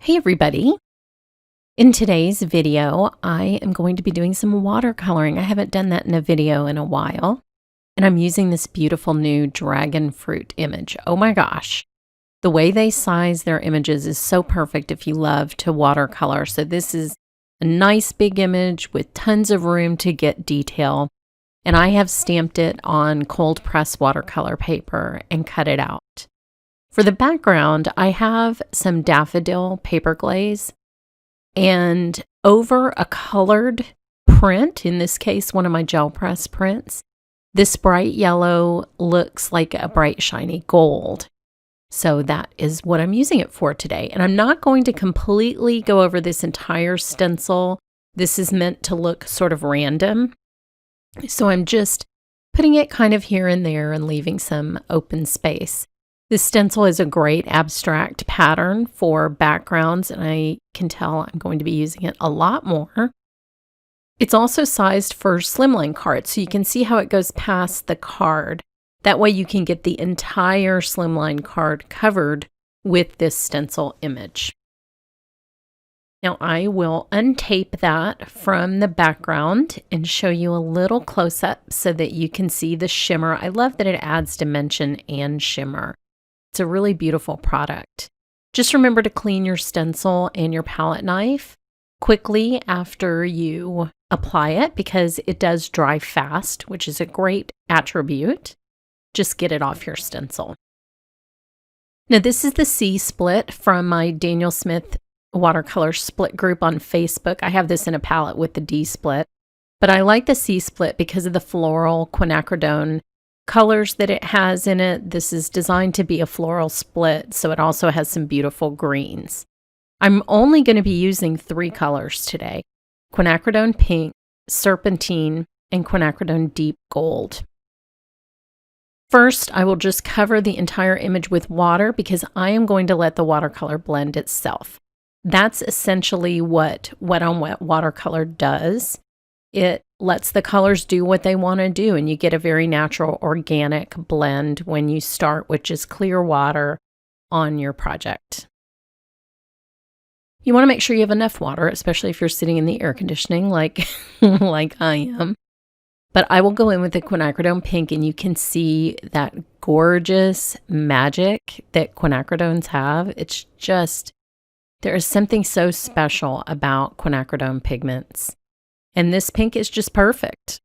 Hey everybody! In today's video, I am going to be doing some watercoloring. I haven't done that in a video in a while, and I'm using this beautiful new dragon fruit image. Oh my gosh! The way they size their images is so perfect if you love to watercolor. So this is a nice big image with tons of room to get detail, and I have stamped it on cold press watercolor paper and cut it out. For the background, I have some Daffodil paper glaze, and over a colored print, in this case one of my gel press prints, this bright yellow looks like a bright shiny gold. So that is what I'm using it for today. And I'm not going to completely go over this entire stencil. This is meant to look sort of random. So I'm just putting it kind of here and there and leaving some open space. This stencil is a great abstract pattern for backgrounds, and I can tell I'm going to be using it a lot more. It's also sized for slimline cards, so you can see how it goes past the card. That way you can get the entire slimline card covered with this stencil image. Now I will untape that from the background and show you a little close-up so that you can see the shimmer. I love that it adds dimension and shimmer. It's a really beautiful product. Just remember to clean your stencil and your palette knife quickly after you apply it because it does dry fast, which is a great attribute. Just get it off your stencil. Now this is the C split from my Daniel Smith watercolor split group on Facebook. I have this in a palette with the D split, but I like the C split because of the floral quinacridone colors that it has in it. This is designed to be a floral split, so it also has some beautiful greens. I'm only going to be using 3 colors today: quinacridone pink, serpentine, and quinacridone deep gold. First, I will just cover the entire image with water because I am going to let the watercolor blend itself. That's essentially what wet on wet watercolor does. It lets the colors do what they want to do, and you get a very natural organic blend when you start with just clear water on your project. You want to make sure you have enough water, especially if you're sitting in the air conditioning like I am. But I will go in with the quinacridone pink, and you can see that gorgeous magic that quinacridones have. It's just, there is something so special about quinacridone pigments. And this pink is just perfect.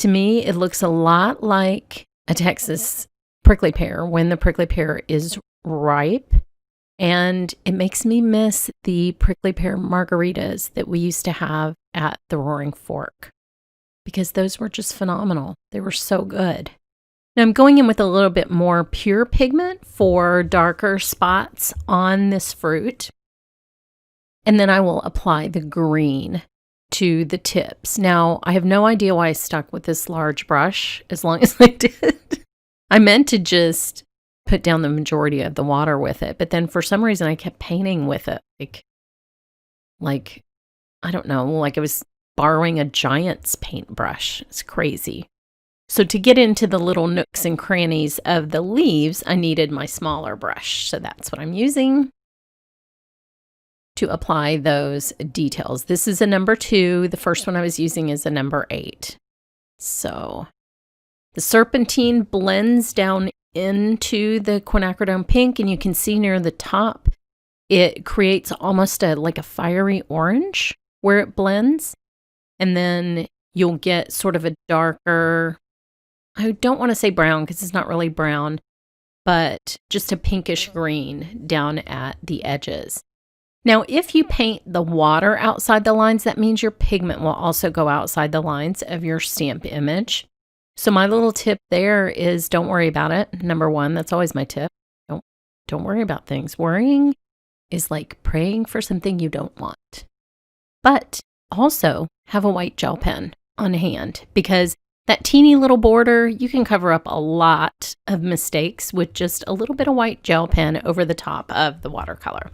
To me, it looks a lot like a Texas prickly pear when the prickly pear is ripe. And it makes me miss the prickly pear margaritas that we used to have at the Roaring Fork, because those were just phenomenal. They were so good. Now I'm going in with a little bit more pure pigment for darker spots on this fruit. And then I will apply the green to the tips. Now, I have no idea why I stuck with this large brush as long as I did. I meant to just put down the majority of the water with it, but then for some reason I kept painting with it. Like I don't know, like I was borrowing a giant's paintbrush. It's crazy. So to get into the little nooks and crannies of the leaves, I needed my smaller brush. So that's what I'm using to apply those details. This is a number 2. The first one I was using is a number 8. So the serpentine blends down into the quinacridone pink, and you can see near the top, it creates almost like a fiery orange where it blends. And then you'll get sort of a darker, I don't want to say brown because it's not really brown, but just a pinkish green down at the edges. Now, if you paint the water outside the lines, that means your pigment will also go outside the lines of your stamp image. So my little tip there is don't worry about it. Number 1, that's always my tip. Don't worry about things. Worrying is like praying for something you don't want. But also have a white gel pen on hand, because that teeny little border, you can cover up a lot of mistakes with just a little bit of white gel pen over the top of the watercolor.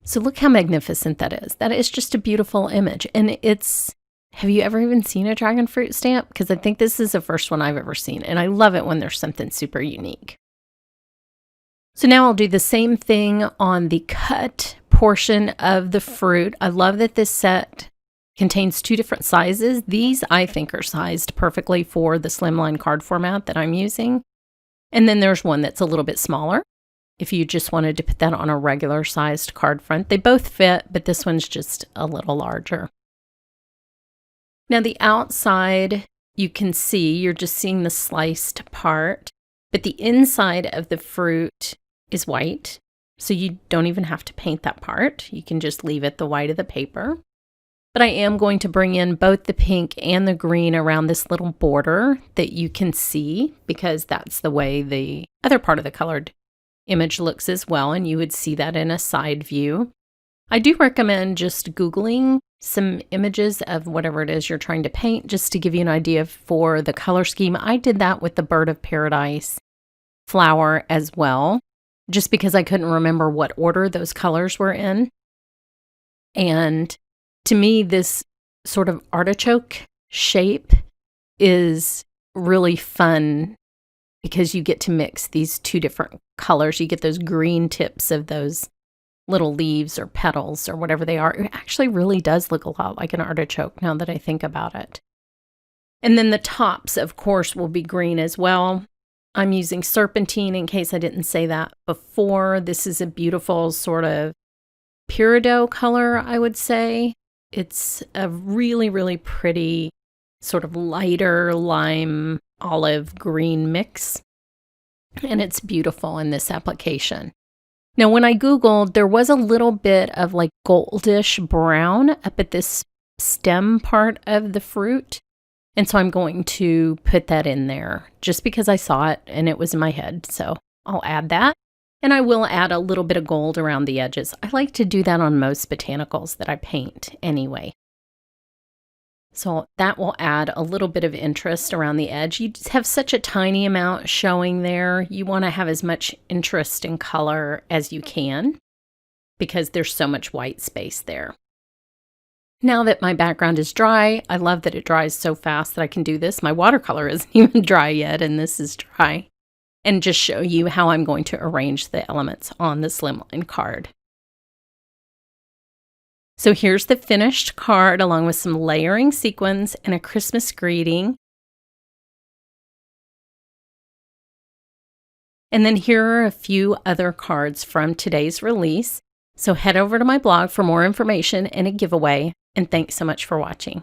So look how magnificent that is. That is just a beautiful image. And it's, have you ever even seen a dragon fruit stamp? Because I think this is the first one I've ever seen. And I love it when there's something super unique. So now I'll do the same thing on the cut portion of the fruit. I love that this set contains 2 different sizes. These I think are sized perfectly for the slimline card format that I'm using. And then there's one that's a little bit smaller if you just wanted to put that on a regular sized card front. They both fit, but this one's just a little larger. Now the outside, you can see, you're just seeing the sliced part, but the inside of the fruit is white, so you don't even have to paint that part. You can just leave it the white of the paper. But I am going to bring in both the pink and the green around this little border that you can see, because that's the way the other part of the colored image looks as well, and you would see that in a side view. I do recommend just Googling some images of whatever it is you're trying to paint, just to give you an idea for the color scheme. I did that with the Bird of Paradise flower as well, just because I couldn't remember what order those colors were in. And to me, this sort of artichoke shape is really fun because you get to mix these 2 different colors. You get those green tips of those little leaves or petals or whatever they are. It actually really does look a lot like an artichoke now that I think about it. And then the tops, of course, will be green as well. I'm using Serpentine in case I didn't say that before. This is a beautiful sort of peridot color, I would say. It's a really, really pretty sort of lighter lime olive green mix. And it's beautiful in this application. Now, when I Googled, there was a little bit of like goldish brown up at this stem part of the fruit. And so I'm going to put that in there just because I saw it and it was in my head. So I'll add that. And I will add a little bit of gold around the edges. I like to do that on most botanicals that I paint anyway. So that will add a little bit of interest around the edge. You just have such a tiny amount showing there. You want to have as much interest in color as you can because there's so much white space there. Now that my background is dry, I love that it dries so fast that I can do this. My watercolor isn't even dry yet, and this is dry. And just show you how I'm going to arrange the elements on the slimline card. So here's the finished card along with some layering sequins and a Christmas greeting. And then here are a few other cards from today's release. So head over to my blog for more information and a giveaway. And thanks so much for watching.